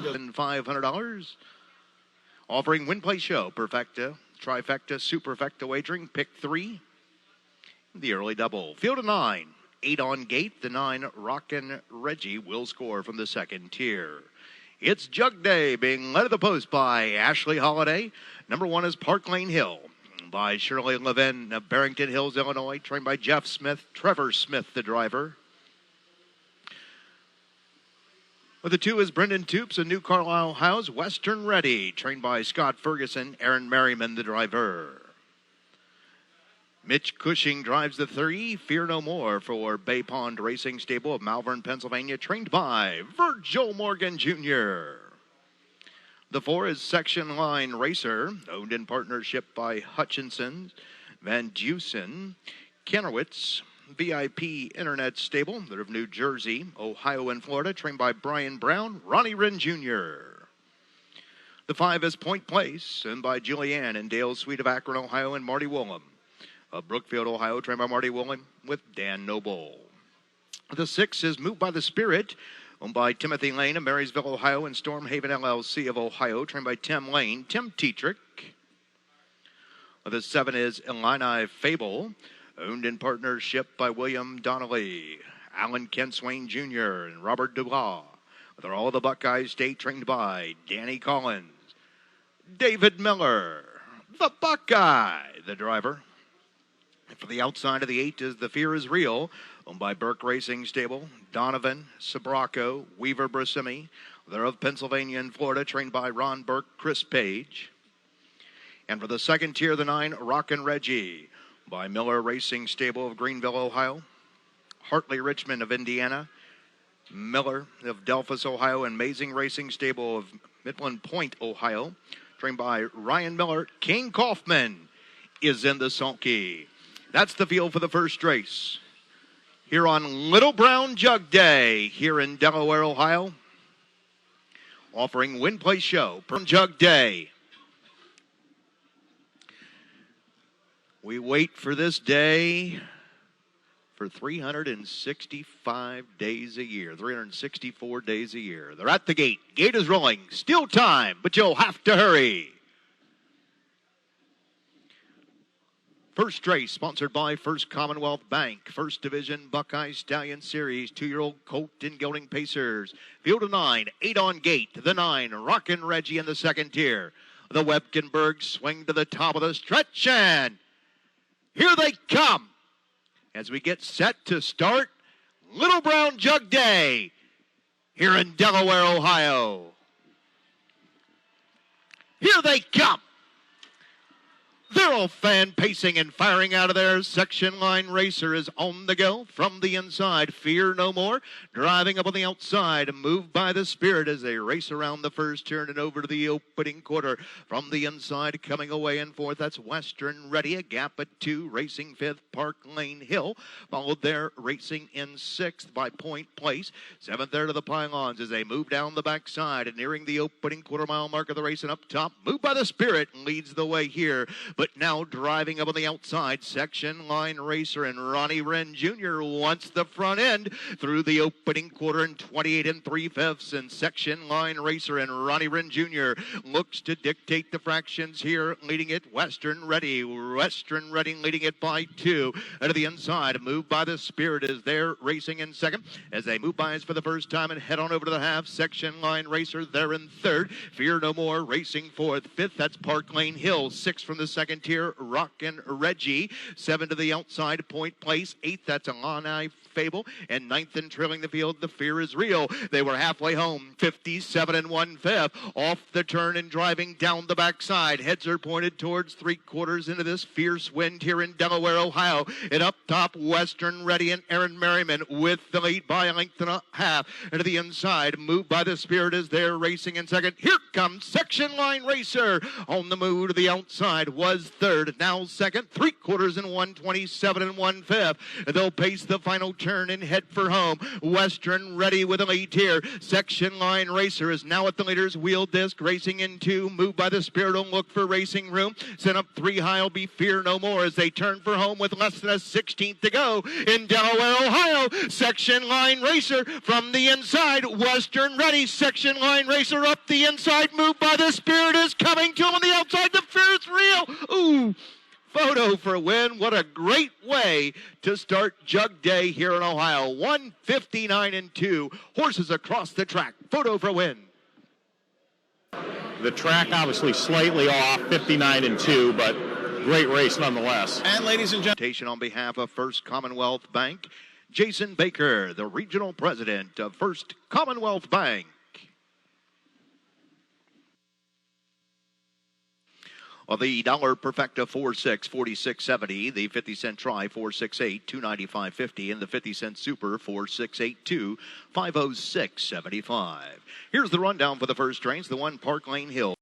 $500. Offering win, play, show, perfecta, trifecta, superfecta wagering, pick 3. The early double. Field of 9. 8 on gate. The 9, Rockin' Reggie, will score from the second tier. It's Jug Day, being led at the post by Ashley Holiday. Number 1 is Park Lane Hill by Shirley Levin of Barrington Hills, Illinois, trained by Jeff Smith. Trevor Smith, the driver. With the 2 is Brendan Toops of New Carlisle, Ohio's Western Ready, trained by Scott Ferguson. Aaron Merriman, the driver. Mitch Cushing drives the 3, Fear No More, for Bay Pond Racing Stable of Malvern, Pennsylvania, trained by Virgil Morgan Jr. The 4 is Section Line Racer, owned in partnership by Hutchinson, Van Dusen, Kennerwitz, VIP Internet Stable. They're of New Jersey, Ohio, and Florida, trained by Brian Brown, Ronnie Wren Jr. The 5 is Point Place, owned by Julianne and Dale Sweet of Akron, Ohio, and Marty Willem of Brookfield, Ohio, trained by Marty Willem with Dan Noble. The 6 is Moved by the Spirit, owned by Timothy Lane of Marysville, Ohio, and Storm Haven LLC of Ohio, trained by Tim Lane, Tim Tetrick. The 7 is Illini Fable, owned in partnership by William Donnelly, Alan Kent Swain Jr., and Robert Dubois. They're all the Buckeye State, trained by Danny Collins, David Miller, the Buckeye, the driver. And for the outside of the 8 is The Fear Is Real, owned by Burke Racing Stable, Donovan, Sabraco, Weaver Brasimi. They're of Pennsylvania and Florida, trained by Ron Burke, Chris Page. And for the second tier, the 9, Rockin' Reggie, by Miller Racing Stable of Greenville, Ohio, Hartley Richmond of Indiana, Miller of Delphus, Ohio, and Amazing Racing Stable of Midland Point, Ohio, trained by Ryan Miller. King Kaufman is in the sulky. That's the field for the first race here on Little Brown Jug Day here in Delaware, Ohio. Offering win, play, show per Jug Day. We wait for this day for 365 days a year, 364 days a year. They're at the gate. Gate is rolling. Still time, but you'll have to hurry. First race, sponsored by First Commonwealth Bank. First Division Buckeye Stallion Series, 2-year-old colt and gelding pacers. Field of 9, 8 on gate. The 9, Rockin' Reggie in the second tier. The Webkenberg swing to the top of the stretch, and here they come as we get set to start Little Brown Jug Day here in Delaware, Ohio. Here they come. They're all fan pacing and firing out of there. Section Line Racer is on the go from the inside. Fear No More driving up on the outside. Moved by the Spirit as they race around the first turn and over to the opening quarter. From the inside coming away and forth, that's Western Ready. A gap at 2, racing 5th, Park Lane Hill. Followed there, racing in 6th by Point Place. 7th there to the Pylons as they move down the backside and nearing the opening quarter-mile mark of the race. And up top, Moved by the Spirit leads the way here. But now driving up on the outside, Section Line Racer and Ronnie Wren Jr. wants the front end through the opening quarter in 28 3/5. And Section Line Racer and Ronnie Wren Jr. looks to dictate the fractions here, leading it Western Ready. Western Ready leading it by 2. Out of the inside, Moved by the Spirit is there racing in second. As they move by us for the first time and head on over to the half, Section Line Racer there in third. Fear No More racing fourth. 5th, that's Park Lane Hill. 6 from the second tier, Rockin' Reggie. 7 to the outside, Point Place. 8th, that's Illini Fable. And 9th and trailing the field, The Fear Is Real. They were halfway home, 57 1/5. Off the turn and driving down the backside. Heads are pointed towards 3/4 into this fierce wind here in Delaware, Ohio. And up top, Western Ready and Aaron Merriman with the lead by a length and a half. And to the inside, Moved by the Spirit is there racing in second. Here comes Section Line Racer on the move to the outside. Was third, now second, 3/4 in 127 1/5. They'll pace the final turn and head for home. Western ready with a lead here. Section Line Racer is now at the leader's wheel disc, racing in two. Moved by the Spirit, don't look for racing room. Sent up 3 high will be Fear No More as they turn for home with less than a 16th to go in Delaware, Ohio. Section Line Racer from the inside. Western ready. Section Line Racer up the inside. Moved by the Spirit is coming to him on the outside. The Fear's real. Ooh. Photo for a win. What a great way to start Jug Day here in Ohio. 159-2. Horses across the track. Photo for a win. The track obviously slightly off, 59-2, but great race nonetheless. And ladies and gentlemen, On behalf of First Commonwealth Bank, Jason Baker, the regional president of First Commonwealth Bank. Well, the dollar perfecta 4.6, 46.70. The 50-cent try 4.68, 295.50, and the 50-cent super 4.682, 506.75. Here's the rundown for the first trains. The one Park Lane Hill.